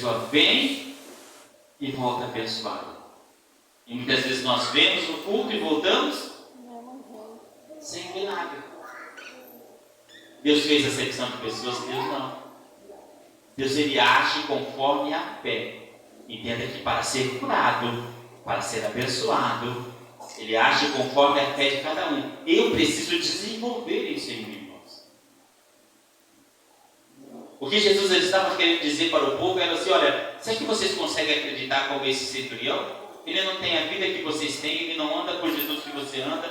pessoa vem e volta abençoada. E muitas vezes nós vemos no culto e voltamos sem milagre. Deus fez acepção de pessoas? Deus não. Deus, ele age conforme a fé. Entenda que para ser curado, para ser abençoado, ele age conforme a fé de cada um. Eu preciso desenvolver isso em mim, irmãos. O que Jesus ele estava querendo dizer para o povo era assim: olha, será que vocês conseguem acreditar como esse centurião? Ele não tem a vida que vocês têm, ele não anda por Jesus que você anda,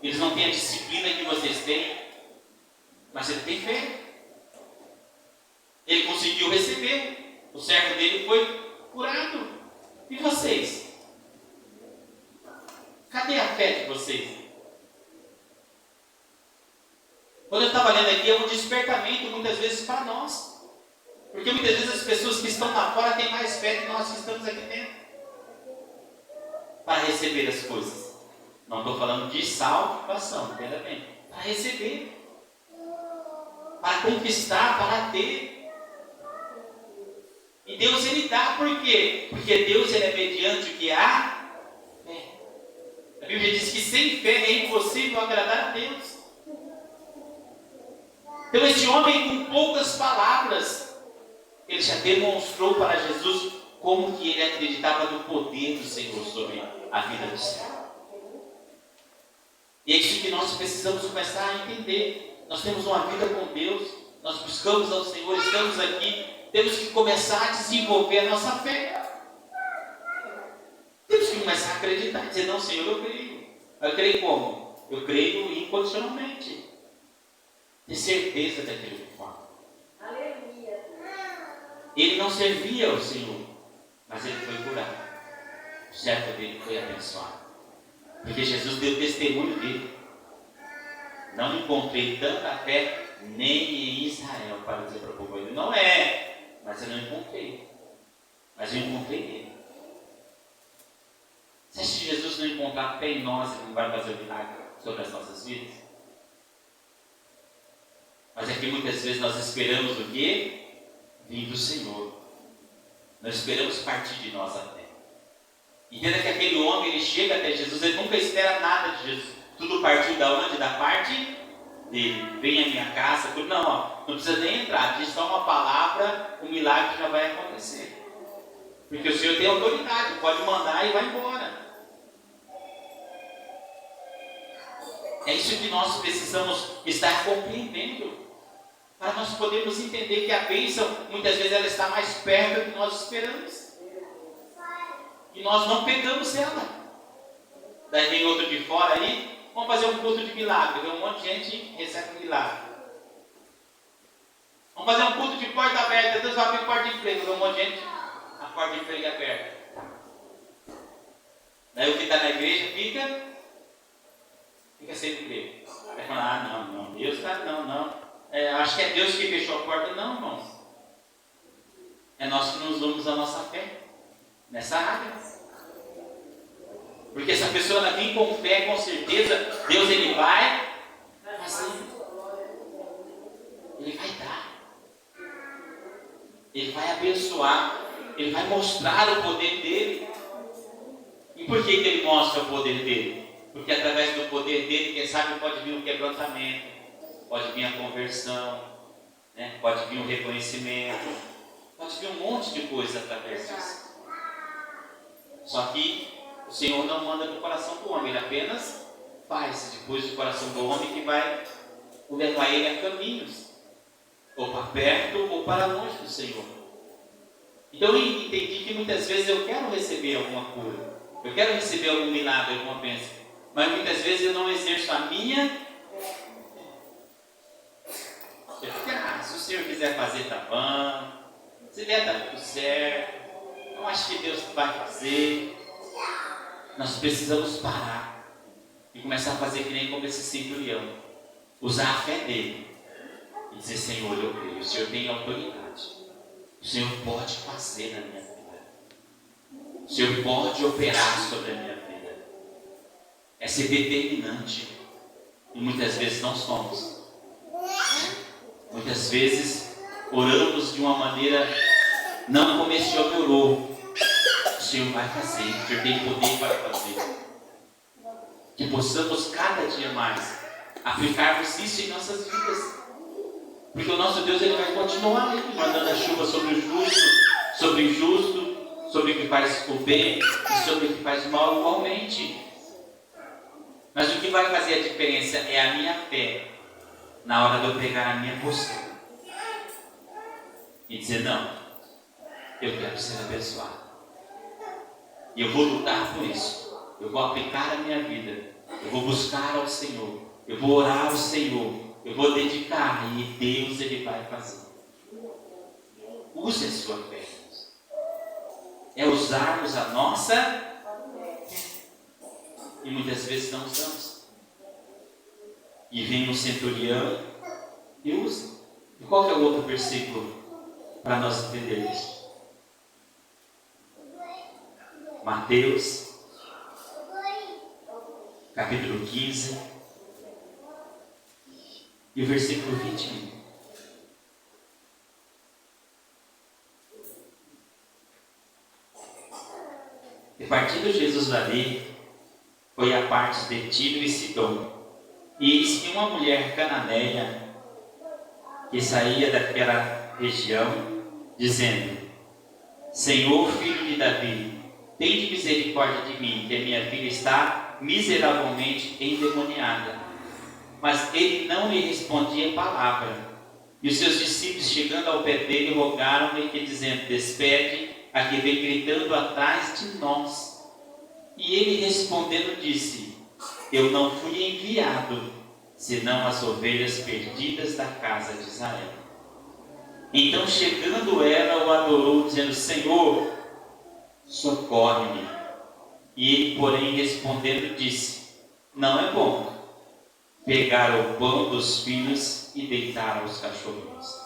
eles não têm a disciplina que vocês têm, mas ele tem fé. Ele conseguiu receber, o servo dele foi curado. E vocês? Cadê a fé de vocês? Quando eu estava lendo aqui, é um despertamento muitas vezes para nós. Porque muitas vezes as pessoas que estão lá fora têm mais fé que nós que estamos aqui dentro para receber as coisas. Não estou falando de salvação, entenda bem. Para receber, para conquistar, para ter. E Deus ele dá por quê? Porque Deus ele é mediante o que há fé. A Bíblia diz que sem fé é impossível agradar a Deus. Então esse homem com poucas palavras, ele já demonstrou para Jesus como que ele acreditava no poder do Senhor sobre a vida do céu. E é isso que nós precisamos começar a entender. Nós temos uma vida com Deus, nós buscamos ao Senhor, estamos aqui. Temos que começar a desenvolver a nossa fé. Temos que começar a acreditar, dizer: não, Senhor, eu creio. Eu creio como? Eu creio incondicionalmente. Ter certeza daquilo que fala. Aleluia. Ele não servia ao Senhor, mas ele foi curado. O servo dele foi abençoado. Porque Jesus deu testemunho dele. Não encontrei tanta fé nem em Israel para dizer para o povo: ele não é. Mas eu não encontrei. Mas eu encontrei ele. Você acha que Jesus não encontrar fé em nós, ele não vai fazer o milagre sobre as nossas vidas? Mas é que muitas vezes nós esperamos o quê? Vir do Senhor. Nós esperamos partir de nós a fé. Entenda que aquele homem, ele chega até Jesus, ele nunca espera nada de Jesus. Tudo partiu da onde? Da parte dele. Vem à minha casa, tudo. Não, não precisa nem entrar. Diz só uma palavra, o milagre já vai acontecer. Porque o Senhor tem autoridade, pode mandar e vai embora. É isso que nós precisamos estar compreendendo. Para nós podermos entender que a bênção, muitas vezes, ela está mais perto do que nós esperamos. E nós não pegamos ela. Daí vem outro de fora aí, vamos fazer um culto de milagre. Vem um monte de gente e recebe um milagre. Vamos fazer um culto de porta aberta. Deus vai abrir porta de emprego. Vem um monte de gente, a porta de emprego é aberta. Daí o que está na igreja fica sem emprego. Vai falar: não, Deus está, não. Acho que é Deus que fechou a porta. Não, irmãos. É nós que nos vamos a nossa fé nessa área. Porque se a pessoa ela vem com fé, com certeza, Deus ele vai fazer. Ele vai dar. Ele vai abençoar. Ele vai mostrar o poder dele. E por que ele mostra o poder dele? Porque através do poder dele, quem sabe pode vir um quebrantamento, pode vir a conversão, né? Pode vir um reconhecimento, pode vir um monte de coisa através disso. Só que o Senhor não manda no coração do homem, Ele apenas faz. Depois do coração do homem que vai levar ele a caminhos, ou para perto ou para longe do Senhor. Então eu entendi que muitas vezes eu quero receber alguma cura, eu quero receber algum milagre, alguma bênção, mas muitas vezes eu não exerço a minha. Se o Senhor quiser fazer, tá bom. Se der, tá tudo certo. Eu acho que Deus vai fazer. Nós precisamos parar e começar a fazer que nem como esse centurião. Usar a fé dele e dizer: Senhor, eu creio. O Senhor tem autoridade. O Senhor pode fazer na minha vida. O Senhor pode operar sobre a minha vida. É ser determinante. E muitas vezes não somos. Muitas vezes oramos de uma maneira Não como esse homem orou. O Senhor vai fazer, o Senhor tem poder para fazer. Que possamos cada dia mais aplicarmos isso em nossas vidas. Porque o nosso Deus, Ele vai continuar mandando a chuva sobre o justo, sobre o injusto, sobre o que faz o bem e sobre o que faz o mal igualmente. Mas o que vai fazer a diferença é a minha fé na hora de eu pegar a minha postura e dizer: não, eu quero ser abençoado. E eu vou lutar por isso. Eu vou aplicar a minha vida. Eu vou buscar ao Senhor. Eu vou orar ao Senhor. Eu vou dedicar. E Deus, Ele vai fazer. Use a sua fé. É usarmos a nossa e muitas vezes não usamos. E vem um centurião e usa. E qual que é o outro versículo para nós entendermos? Mateus, capítulo 15, e o versículo 21. E partindo Jesus dali, foi a parte de Tiro e Sidom. E eis que uma mulher cananeia, que saía daquela região, dizendo: Senhor, filho de Davi, tende misericórdia de mim, que a minha filha está miseravelmente endemoniada. Mas ele não lhe respondia palavra. E os seus discípulos, chegando ao pé dele, rogaram-lhe que, dizendo: despede a que vem gritando atrás de nós. E ele respondendo disse: eu não fui enviado, senão as ovelhas perdidas da casa de Israel. Então, chegando ela, o adorou, dizendo: Senhor, socorre-me. E ele, porém, respondendo disse: não é bom pegar o pão dos filhos e deitar aos cachorrinhos.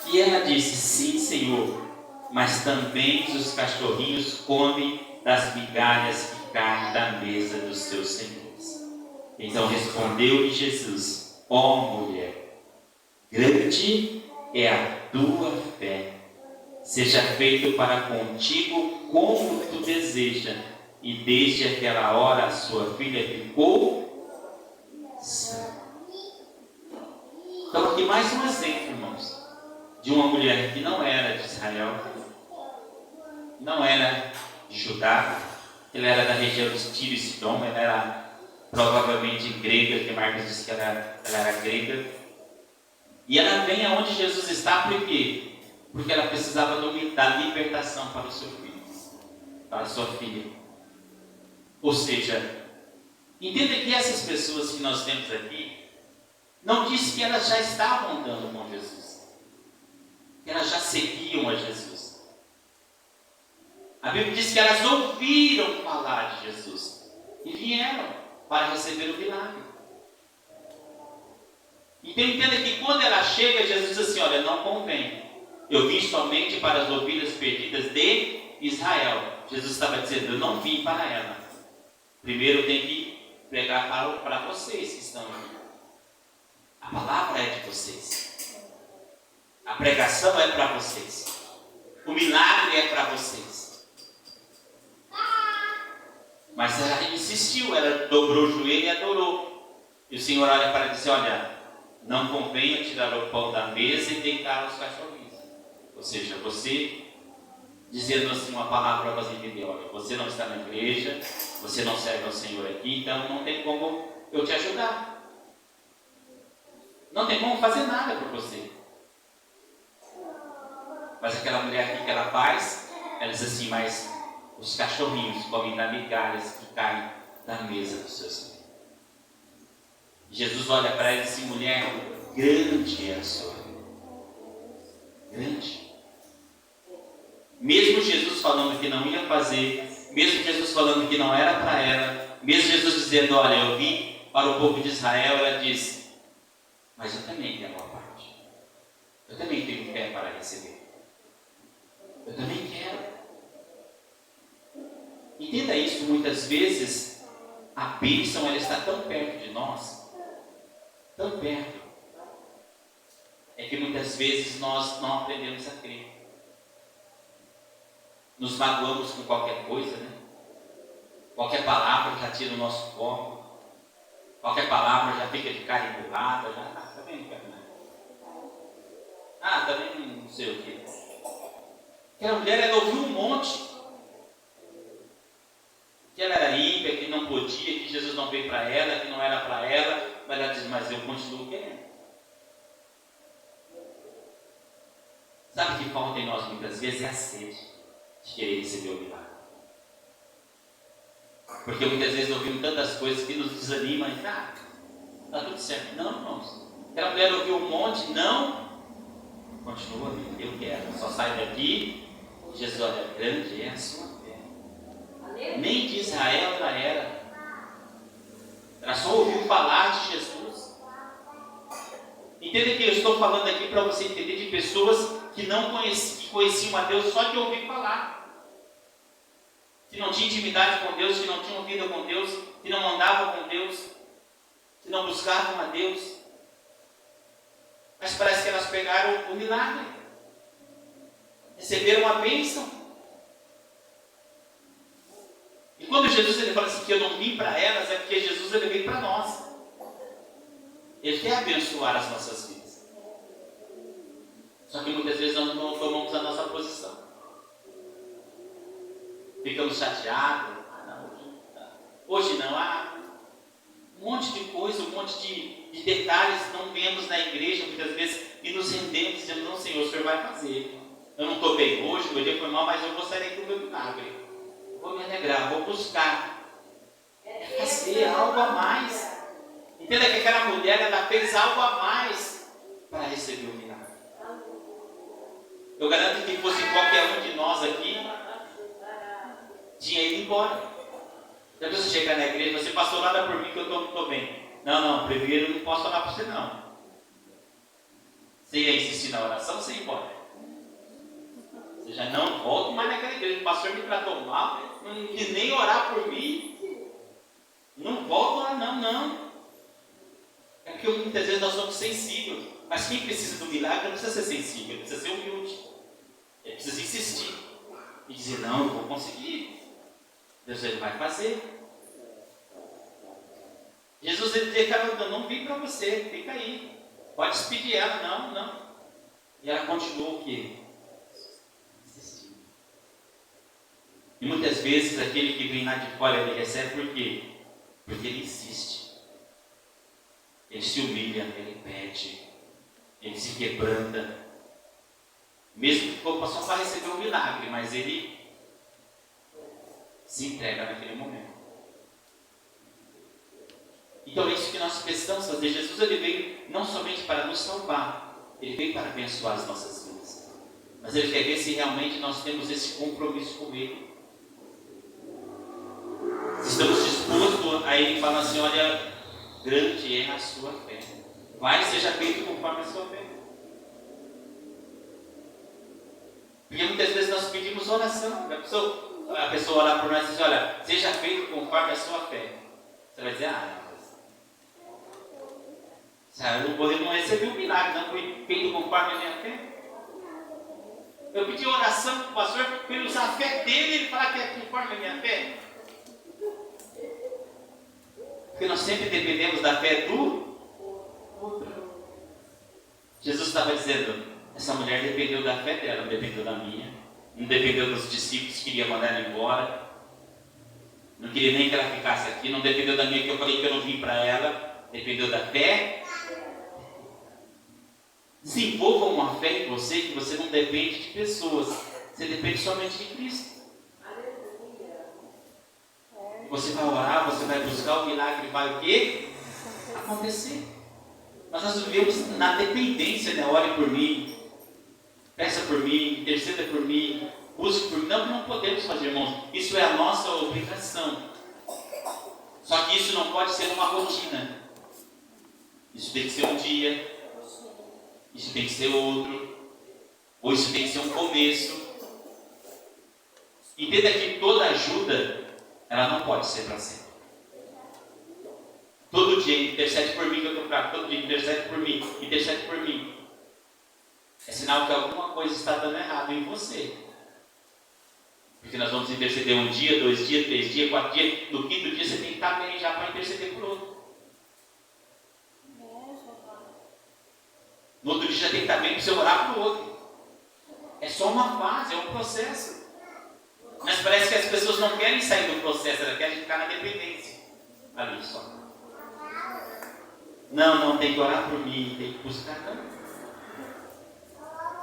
E ela disse: sim, Senhor, mas também os cachorrinhos comem das migalhas que caem da mesa dos seus senhores. Então respondeu-lhe Jesus: ó mulher, grande é a tua fé, seja feito para contigo como tu deseja. E desde aquela hora a sua filha ficou sã. Então aqui mais um exemplo, irmãos, de uma mulher que não era de Israel, não era de Judá, ela era da região de Tiro e Sidom, ela era provavelmente grega, que Marcos disse que ela era grega. E ela vem aonde Jesus está, por quê? Porque ela precisava da libertação para o seu filho, para a sua filha. Ou seja, entenda que essas pessoas que nós temos aqui, não diz que elas já estavam andando com Jesus, que elas já seguiam a Jesus. A Bíblia diz que elas ouviram falar de Jesus e vieram para receber o milagre. Então entenda que quando ela chega, Jesus diz assim: olha, não convém, eu vim somente para as ovelhas perdidas de Israel. Jesus estava dizendo: eu não vim para ela. Primeiro eu tenho que pregar para vocês que estão aqui. A palavra é de vocês. A pregação é para vocês. O milagre é para vocês. Mas ela insistiu, ela dobrou o joelho e adorou. E o Senhor olha para ela e diz: olha, não convém tirar o pão da mesa e deitar os cachorrinhos. Ou seja, você dizendo assim uma palavra para você entender: olha, você não está na igreja, você não serve ao Senhor aqui, então não tem como eu te ajudar. Não tem como fazer nada por você. Mas aquela mulher aqui que ela faz, ela diz assim: mas os cachorrinhos comem das migalhas que caem da mesa dos seus filhos. Jesus olha para ela e diz assim: mulher, grande é a sua fé. Grande. Mesmo Jesus falando que não ia fazer, mesmo Jesus falando que não era para ela, mesmo Jesus dizendo: olha, eu vim para o povo de Israel, ela diz: mas eu também quero uma parte. Eu também tenho fé para receber. Eu também quero. Entenda isso, muitas vezes a bênção ela está tão perto de nós, tão perto, é que muitas vezes nós não aprendemos a crer. nos magoamos com qualquer coisa, né? Qualquer palavra já tira o nosso foco. Qualquer palavra já fica de cara empurrada. Também não quero nada. Também não sei o quê. Aquela mulher, ela ouviu um monte. Que ela era ímpia, que não podia, que Jesus não veio para ela, que não era para ela. Mas ela diz, mas eu continuo querendo. Sabe o que falta em nós muitas vezes? É a sede de querer receber o milagre. Porque muitas vezes ouvimos tantas coisas que nos desanimam e está tudo certo. Não, irmãos. Aquela mulher ouviu um monte, não. Continua ali, eu quero. Só sai daqui. Jesus, olha, grande é a sua fé. Nem de Israel ela era. Ela só ouviu falar de Jesus. Entenda que eu estou falando aqui para você entender de pessoas que não conheciam a Deus só de ouvir falar. Que não tinham intimidade com Deus, que não tinham vida com Deus, que não andavam com Deus, que não buscavam a Deus. Mas parece que elas pegaram o milagre. Receberam a bênção. E quando Jesus ele fala assim que eu não vim para elas, é porque Jesus ele veio para nós. Ele quer abençoar as nossas vidas. Só que muitas vezes nós não tomamos a nossa posição. Ficamos chateados. Hoje não. Um monte de coisa, um monte de detalhes não vemos na igreja muitas vezes e nos rendemos dizendo, não, Senhor, o Senhor vai fazer. Eu não estou bem hoje, meu dia foi mal, mas eu vou sair do meu milagre. Vou me alegrar, vou buscar. É fazer algo a mais. Entenda que aquela mulher, ela fez algo a mais para receber o milagre. Eu garanto que fosse qualquer um de nós aqui, tinha ido embora. Já você chegar na igreja, você passou nada por mim que eu não estou bem. Não, primeiro eu não posso falar para você não. Você ia insistir na oração, você ia embora. Você já não volta mais naquela igreja. O pastor me tratou mal, não quis nem orar por mim. Não volto lá não. É porque muitas vezes nós somos sensíveis. Mas quem precisa do milagre não precisa ser sensível, ele precisa ser humilde. Ele precisa insistir. E dizer, não, eu vou conseguir. Deus ele vai fazer. Jesus ele dizia, cara, eu não vim para você, fica aí. Pode despedir ela, não. E ela continuou o quê? Insistindo. E muitas vezes aquele que vem lá de fora, ele recebe por quê? Porque ele insiste. Ele se humilha, ele pede, ele se quebranta. Mesmo que for só para receber um milagre, mas ele se entrega naquele momento. Então é isso que nós precisamos fazer. Jesus ele veio não somente para nos salvar, ele veio para abençoar as nossas vidas. Mas ele quer ver se realmente nós temos esse compromisso com ele. Se estamos dispostos a ele falar assim, olha, grande é a sua fé. Vai, seja feito conforme a sua fé. Porque muitas vezes nós pedimos oração. A pessoa orar por nós e diz, olha, seja feito conforme a sua fé. Você vai dizer, eu não recebi o milagre, não foi feito conforme a minha fé. Eu pedi oração para o pastor para ele usar a fé dele e ele falar que é conforme a minha fé. Porque nós sempre dependemos da fé do outro. Jesus estava dizendo, essa mulher dependeu da fé dela, não dependeu da minha. Não dependeu dos discípulos que queriam mandar ela embora. Não queria nem que ela ficasse aqui. Não dependeu da minha, que eu falei que eu não vim para ela. Dependeu da fé. Desenvolva uma fé em você que você não depende de pessoas. Você depende somente de Cristo. Você vai orar, você vai buscar o milagre, vai o quê? Acontecer. Mas nós vivemos na dependência, né? Ore por mim, peça por mim, interceda por mim, busque por mim. Não podemos fazer, irmãos. Isso é a nossa obrigação. Só que isso não pode ser uma rotina. Isso tem que ser um dia, isso tem que ser outro, ou isso tem que ser um começo. Entenda que toda ajuda, ela não pode ser para sempre. Todo dia intercede por mim que eu estou fraco, todo dia intercede por mim. É sinal que alguma coisa está dando errado em você. Porque nós vamos interceder 1 dia, 2 dias, 3 dias, 4 dias. No 5º dia você tem que estar bem já para interceder por outro. No outro dia já tem que estar bem para você orar para o outro. É só uma fase, é um processo. Mas parece que as pessoas não querem sair do processo, elas querem ficar na dependência. Ali só. Não, tem que orar por mim, tem que buscar. Não.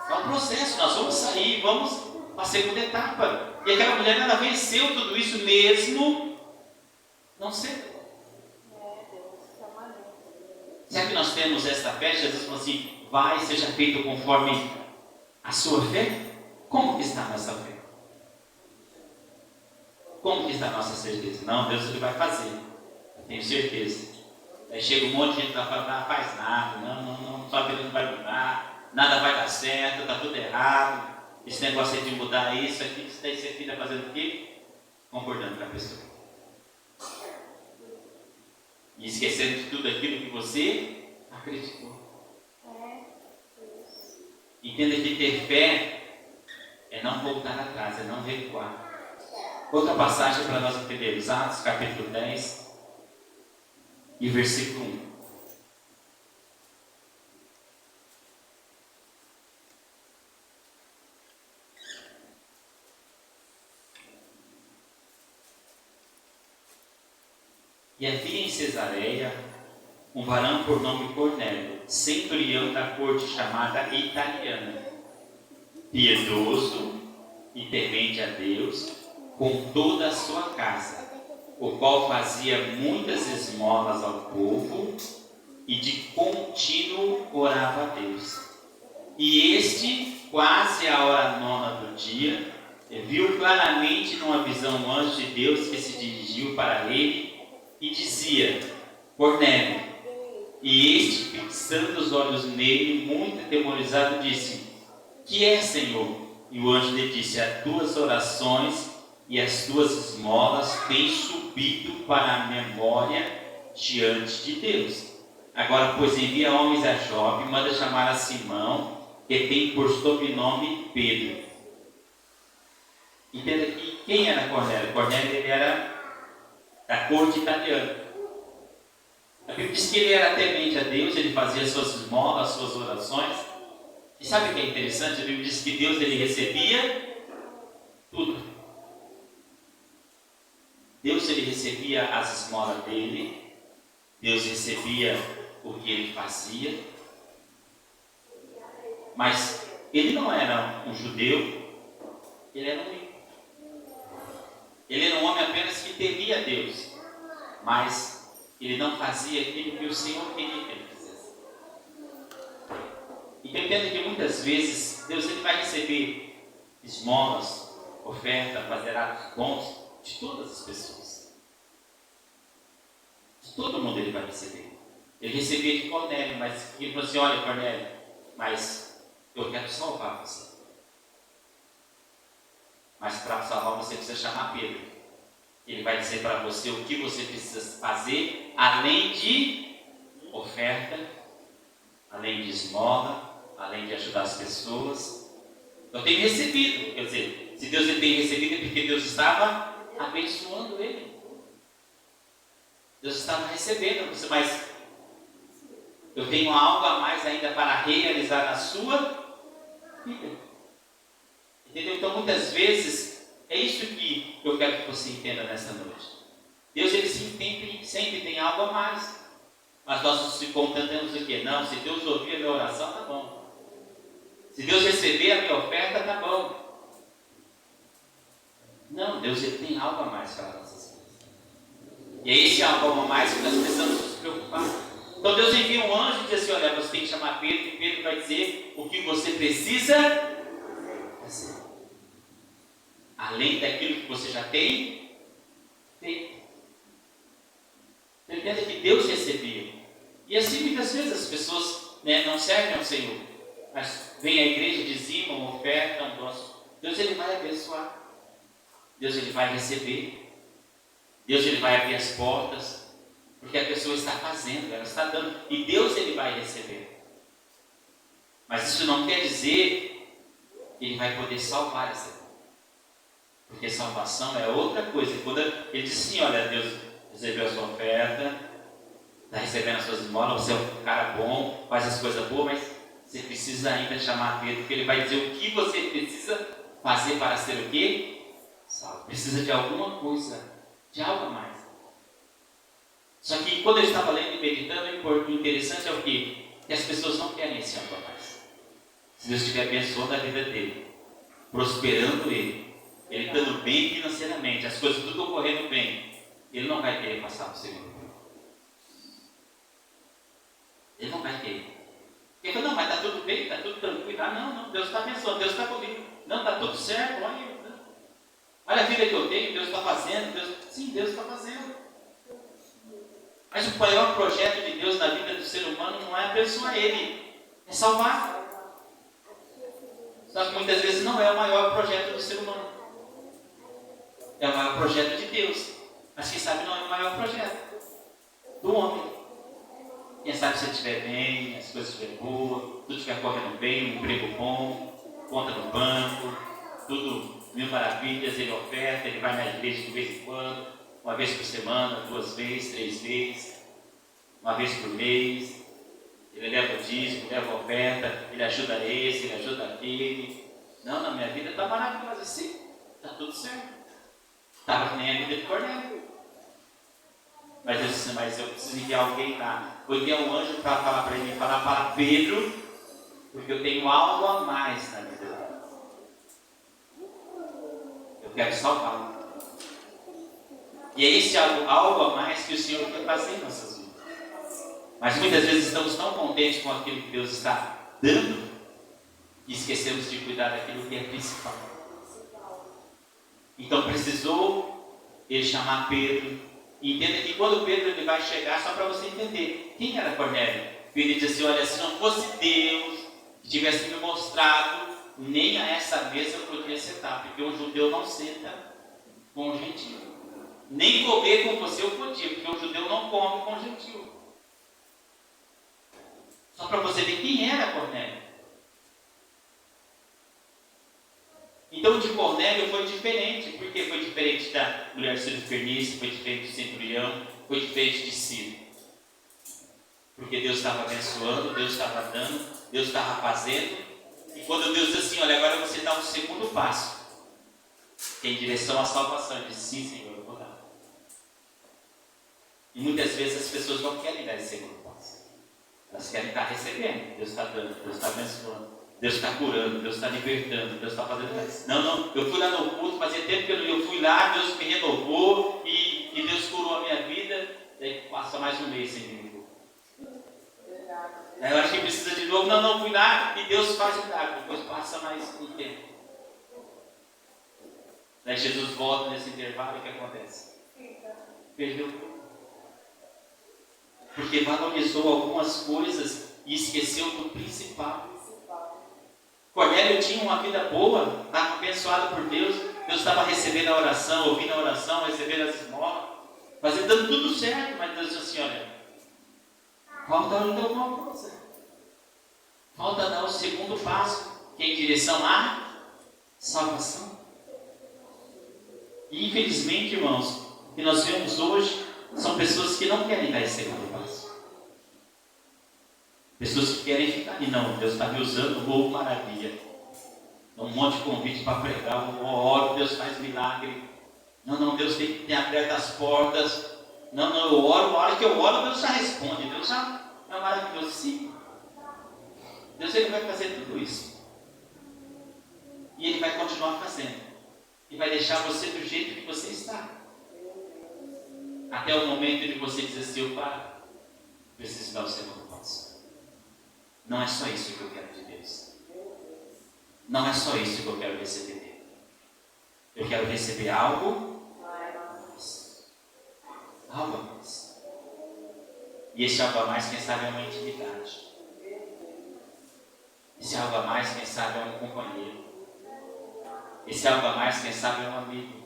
É um processo, nós vamos sair, vamos para a segunda etapa. E aquela mulher, ela venceu tudo isso mesmo não sendo. Será que nós temos esta fé? Jesus falou assim: vai, seja feito conforme a sua fé. Como que está a nossa fé? Como que está a nossa certeza? Não, Deus ele vai fazer, eu tenho certeza. Aí chega um monte de gente que vai falar: não faz nada, não, sua vida não vai mudar, nada vai dar certo, está tudo errado, esse negócio aí de mudar isso aqui, isso daí você fica fazendo o quê? Concordando com a pessoa. E esquecendo de tudo aquilo que você acreditou. Entenda que ter fé é não voltar atrás, é não recuar. Outra passagem para nós entendermos, Atos capítulo 10 e versículo 1. E havia em Cesareia um varão por nome Cornélio, centurião da corte chamada Italiana, piedoso e temente a Deus, com toda a sua casa, o qual fazia muitas esmolas ao povo e de contínuo orava a Deus. E este, quase à hora 9ª do dia, viu claramente numa visão um anjo de Deus que se dirigiu para ele e dizia: Cornélio. E este, fixando os olhos nele, muito atemorizado, disse: que é, Senhor? E o anjo lhe disse: as tuas orações e as tuas esmolas têm subido para a memória diante de Deus. Agora, pois, envia homens a Jope, manda chamar a Simão, que tem por sobrenome Pedro. Entenda que quem era Cornélio? Cornélio ele era da corte italiana. A Bíblia diz que ele era temente a Deus, ele fazia suas esmolas, suas orações. E sabe o que é interessante? A Bíblia diz que Deus ele recebia tudo. Deus ele recebia as esmolas dele, Deus recebia o que ele fazia, mas ele não era um judeu, ele era um rico. Ele era um homem apenas que temia a Deus, mas ele não fazia aquilo que o Senhor queria que ele fizesse. E eu entendo que muitas vezes Deus ele vai receber esmolas, oferta, fazer atos bons de todas as pessoas. De todo mundo ele vai receber. Ele recebia de Cornélio, mas ele falou assim: olha, Cornélio, mas eu quero salvar você. Mas para salvar você precisa chamar Pedro. Ele vai dizer para você o que você precisa fazer, além de oferta, além de esmola, além de ajudar as pessoas. Eu tenho recebido, quer dizer, se Deus ele tem recebido é porque Deus estava abençoando ele. Deus estava recebendo, mas eu tenho algo a mais ainda para realizar na sua vida. Entendeu? Então muitas vezes é isso que eu quero que você entenda nessa noite. Deus ele sempre tem algo a mais. Mas nós nos contentamos o quê? Não, se Deus ouvir a minha oração, tá bom. Se Deus receber a minha oferta, tá bom. Não, Deus ele tem algo a mais para nossas vidas. E é esse algo a mais que nós precisamos nos preocupar. Então Deus envia um anjo e diz assim: olha, você tem que chamar Pedro, e Pedro vai dizer o que você precisa fazer. Além daquilo que você já tem feito. Você entende que Deus recebia. E assim muitas vezes as pessoas não servem ao Senhor, mas vem à igreja, dizimam, ofertam, Deus ele vai abençoar. Deus ele vai receber. Deus ele vai abrir as portas. Porque a pessoa está fazendo, ela está dando. E Deus ele vai receber. Mas isso não quer dizer que ele vai poder salvar essa vida. Porque salvação é outra coisa. Quando ele diz assim, olha, Deus recebeu a sua oferta, está recebendo as suas esmolas, você é um cara bom, faz as coisas boas, mas você precisa ainda chamar Pedro, porque ele vai dizer o que você precisa fazer para ser o quê? Salvo. Precisa de alguma coisa, de algo a mais. Só que quando eu estava lendo e meditando, o interessante é o quê? Que as pessoas não querem esse algo a mais. Se Deus estiver abençoando a vida dele, prosperando ele estando bem financeiramente, as coisas tudo ocorrendo bem, ele não vai querer passar para o segundo plano. Ele não vai querer. Ele fala, não, mas está tudo bem, está tudo tranquilo. Ah, não, Deus está abençoando, Deus está comigo. Não, está tudo certo, olha a vida que eu tenho, Deus está fazendo. Sim, Deus está fazendo. Mas o maior projeto de Deus na vida do ser humano não é abençoar ele, é salvar. Só que muitas vezes não é o maior projeto do ser humano. É o maior projeto de Deus. Mas quem sabe não é o maior projeto do homem. Quem sabe se ele estiver bem, as coisas estiverem boas, tudo estiver correndo bem, um emprego bom, conta no banco, tudo mil maravilhas, ele oferta, ele vai na igreja de vez em quando, uma vez por semana, 2 vezes, 3 vezes, uma vez por mês. Ele leva o dízimo, leva a oferta, ele ajuda esse, ele ajuda aquele. Não, na minha vida está maravilhosa, sim, está tudo certo. Estava que nem a vida de Cornélio. Mas eu disse, mas eu preciso enviar alguém lá. Vou enviar um anjo para falar para ele, falar para Pedro, porque eu tenho algo a mais na vida dele. Eu quero salvá-lo. E é esse algo a mais que o Senhor quer fazer em nossas vidas. Mas muitas vezes estamos tão contentes com aquilo que Deus está dando, e esquecemos de cuidar daquilo que é principal. Então precisou ele chamar Pedro. E entenda que quando Pedro ele vai chegar, só para você entender, quem era Cornélio? Pedro diz assim, olha, se não fosse Deus que tivesse me mostrado, nem a essa mesa eu poderia sentar, porque um judeu não senta com um gentio. Nem comer com você eu podia, porque um judeu não come com um gentio. Só para você ver quem era Cornélio. Então, de Cornélio foi diferente. Por que foi diferente da mulher sirofenícia? Foi diferente do centurião? Foi diferente de Ciro? Porque Deus estava abençoando, Deus estava dando, Deus estava fazendo. E quando Deus diz assim, olha, agora você dá um segundo passo, que é em direção à salvação. Ele diz, sim, Senhor, eu vou dar. E muitas vezes as pessoas não querem dar esse segundo passo. Elas querem estar recebendo. Deus está dando, Deus está abençoando. Deus está curando, Deus está libertando, Deus está fazendo mais. Não, eu fui lá no culto, fazia tempo que eu fui lá, Deus me renovou e Deus curou a minha vida. Daí passa mais um mês sem mim. Eu acho que precisa de novo. Não, fui lá e Deus faz o milagre. Depois passa mais um tempo. Daí Jesus volta nesse intervalo e o que acontece? Perdeu tudo. Porque valorizou algumas coisas e esqueceu do principal. Cornélio tinha uma vida boa, estava abençoado por Deus. Deus estava recebendo a oração, ouvindo a oração, recebendo as esmolas, dando tudo certo. Mas Deus disse assim, olha, falta ainda alguma coisa. Falta dar o segundo passo, que é em direção à salvação. E infelizmente, irmãos, o que nós vemos hoje são pessoas que não querem dar esse segundo passo. Pessoas que querem ficar ali, não, Deus está me usando, vou maravilha. Dá um monte de convite para pregar, eu oro, Deus faz milagre. Não, Deus tem aberto as portas. Não, eu oro, a hora que eu oro, Deus já responde, Deus já é maravilhoso. Sim, Deus ele vai fazer tudo isso. E Ele vai continuar fazendo. E vai deixar você do jeito que você está. Até o momento em que você diz assim, opa, preciso dar o segundo passo. Não é só isso que eu quero de Deus. Não é só isso que eu quero receber dele. Eu quero receber algo mais. Algo a mais. E esse algo a mais, quem sabe, é uma intimidade. Esse algo a mais, quem sabe, é um companheiro. Esse algo a mais, quem sabe, é um amigo.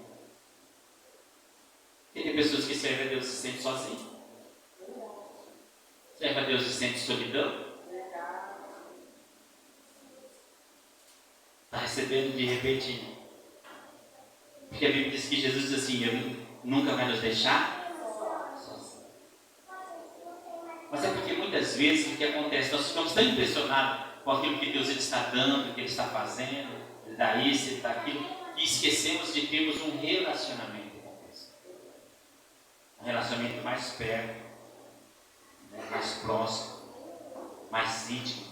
E tem pessoas que servem a Deus e se sentem sozinhos. Serve a Deus e se sente solidão. Está recebendo de repente Porque a Bíblia diz que Jesus diz assim, ele nunca vai nos deixar sozinhos. Mas é porque muitas vezes o que acontece, nós ficamos tão impressionados com aquilo que Deus ele está dando, o que Ele está fazendo, Ele dá isso, Ele dá aquilo, que esquecemos de termos um relacionamento com Deus. Um relacionamento mais perto, né, mais próximo, mais íntimo.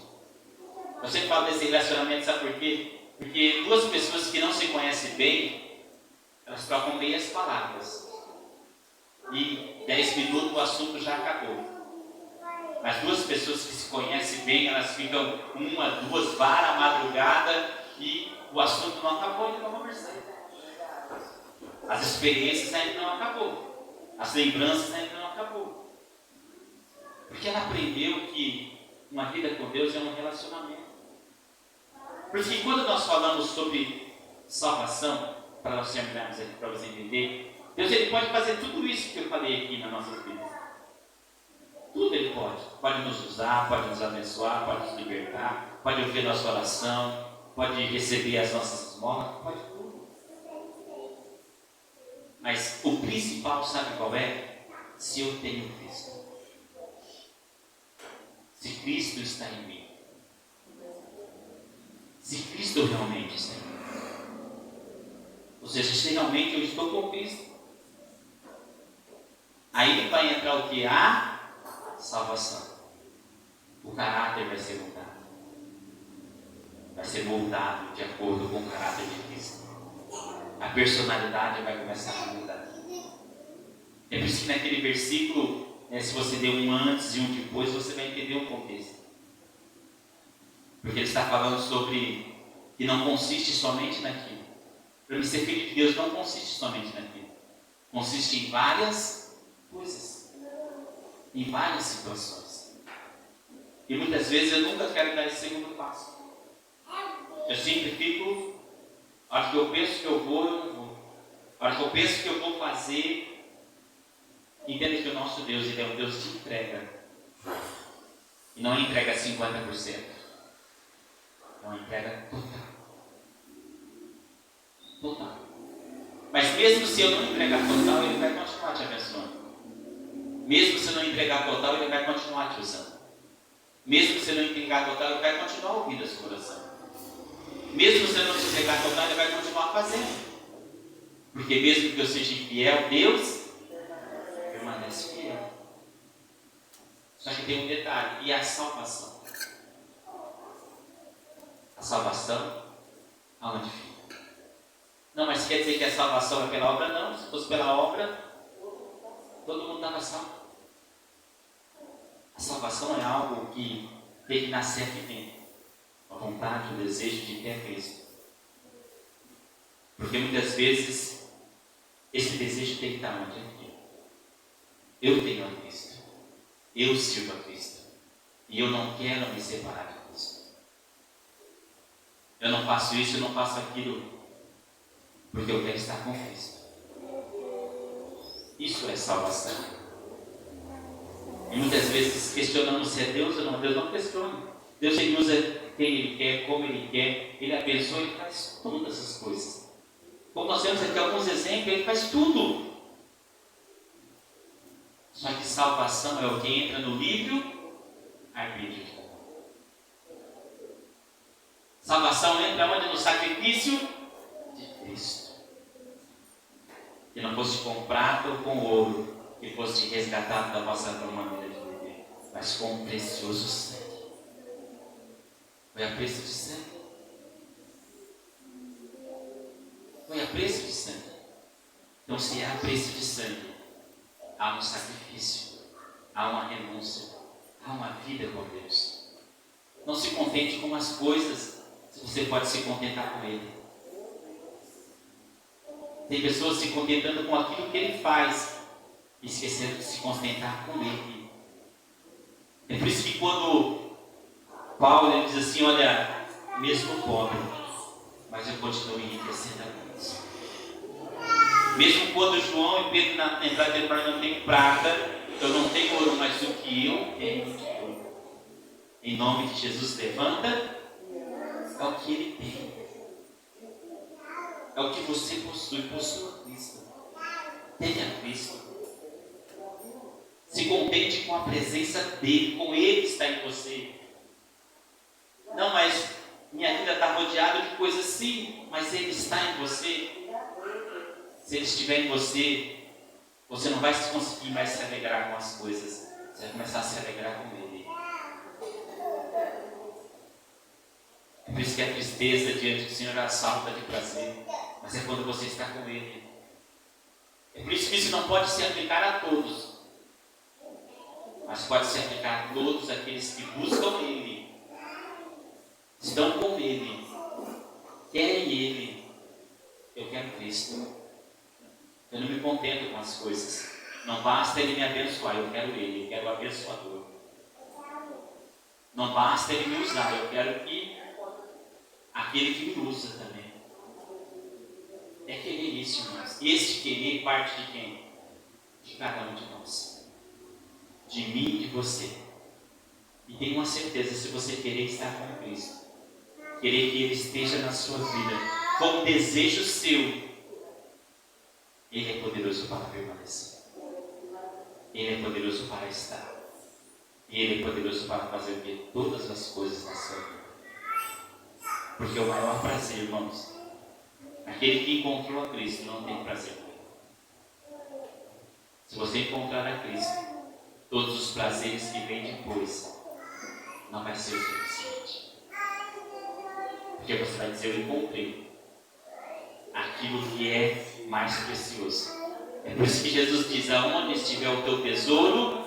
Eu sempre falo desse relacionamento, sabe por quê? Porque duas pessoas que não se conhecem bem, elas trocam meias palavras. E 10 minutos o assunto já acabou. Mas duas pessoas que se conhecem bem, elas ficam 1, 2, vara a madrugada e o assunto não acabou, ainda não conversando. As experiências ainda não acabou. As lembranças ainda não acabou. Porque ela aprendeu que uma vida com Deus é um relacionamento. Por isso que quando nós falamos sobre salvação, para nós terminarmos aqui, para você entender, Deus ele pode fazer tudo isso que eu falei aqui nas nossas vidas. Tudo Ele pode. Pode nos usar, pode nos abençoar, pode nos libertar, pode ouvir a nossa oração, pode receber as nossas esmolas, pode tudo. Mas o principal, sabe qual é? Se eu tenho Cristo. Se Cristo está em mim. Se Cristo realmente está em mim. Ou seja, se realmente eu estou com Cristo. Aí vai entrar o que? A salvação. O caráter vai ser mudado. Vai ser moldado de acordo com o caráter de Cristo. A personalidade vai começar a mudar. É por isso que naquele versículo, se você der um antes e um depois, você vai entender o contexto. Porque ele está falando sobre que não consiste somente naquilo. Para mim ser filho de Deus não consiste somente naquilo. Consiste em várias coisas. Em várias situações. E muitas vezes eu nunca quero dar esse segundo passo. Eu sempre fico, a hora que eu penso que eu vou, eu não vou. A hora que eu penso que eu vou fazer, entenda que o nosso Deus, Ele é um Deus de entrega. E não entrega 50%. É uma entrega total. Total. Mas mesmo se eu não entregar total, Ele vai continuar te abençoando. Mesmo se não entregar total, Ele vai continuar te usando. Mesmo se não entregar total, Ele vai continuar ouvindo a sua oração. Mesmo se não te entregar total, Ele vai continuar fazendo. Porque mesmo que eu seja infiel, Deus permanece fiel. Só que tem um detalhe, e a salvação? A salvação, aonde fica? Não, mas quer dizer que a salvação é pela obra? Não, se fosse pela obra, todo mundo estava salvo. A salvação é algo que tem que nascer aqui dentro. A vontade, o desejo de ter Cristo. Porque muitas vezes esse desejo tem que estar onde? Aqui. Eu tenho a Cristo. Eu sirvo a Cristo. E eu não quero me separar de Cristo. Eu não faço isso, eu não faço aquilo. Porque eu quero estar com Cristo. Isso é salvação. E muitas vezes questionamos se é Deus ou não. Deus não questiona. Deus Ele usa quem Ele quer, como Ele quer. Ele abençoa, Ele faz todas essas coisas. Como nós temos aqui alguns exemplos, Ele faz tudo. Só que salvação é o que entra no livre-arbítrio. Salvação entra onde? No sacrifício de Cristo. Que não fosse com prata ou com ouro, que fosse resgatado da vossa maneira de viver, mas com um precioso sangue. Foi a preço de sangue. Foi a preço de sangue. Então, se há preço de sangue, há um sacrifício, há uma renúncia, há uma vida com Deus. Não se contente com as coisas, se você pode se contentar com Ele. Tem pessoas se contentando com aquilo que Ele faz, esquecendo de se contentar com Ele. É por isso que quando Paulo ele diz assim, olha, mesmo pobre, mas eu continuo enriquecendo a Deus. Mesmo quando João e Pedro na entrada dele falaram, não tenho prata, eu não tenho ouro, mas o que eu tenho, em nome de Jesus, levanta, é o que Ele tem. É o que você possui. Possua Cristo. Tenha Cristo. Se contente com a presença dele, com ele está em você. Não, mas minha vida está rodeada de coisas sim, mas ele está em você. Se ele estiver em você, você não vai conseguir mais se alegrar com as coisas. Você vai começar a se alegrar com ele. É por isso que a tristeza diante do Senhor assalta de prazer. Mas é quando você está com ele. É por isso que isso não pode se aplicar a todos. Mas pode se aplicar a todos aqueles que buscam ele. Estão com ele. Querem ele. Eu quero Cristo. Eu não me contento com as coisas. Não basta ele me abençoar, eu quero ele, eu quero o abençoador. Não basta ele me usar, eu quero que aquele que me usa também. É querer isso, irmãos. E esse querer parte de quem? De cada um de nós. De mim e de você. E tenha uma certeza, se você querer estar com Cristo, querer que ele esteja na sua vida, com desejo seu, ele é poderoso para permanecer. Ele é poderoso para estar. E ele é poderoso para fazer ver todas as coisas na sua vida. Porque o maior prazer, irmãos, aquele que encontrou a Cristo não tem prazer com ele. Se você encontrar a Cristo, todos os prazeres que vêm depois não vai ser o suficiente. Porque você vai dizer, eu encontrei aquilo que é mais precioso. É por isso que Jesus diz, aonde estiver o teu tesouro,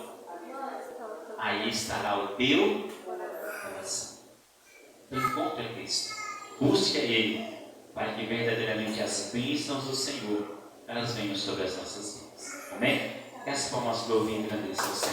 aí estará o teu coração. Então encontre a Cristo, busque a Ele, para que verdadeiramente as bênçãos do Senhor, elas venham sobre as nossas vidas. Amém? Essa foi a nossa ouvir e agradecer ao Senhor.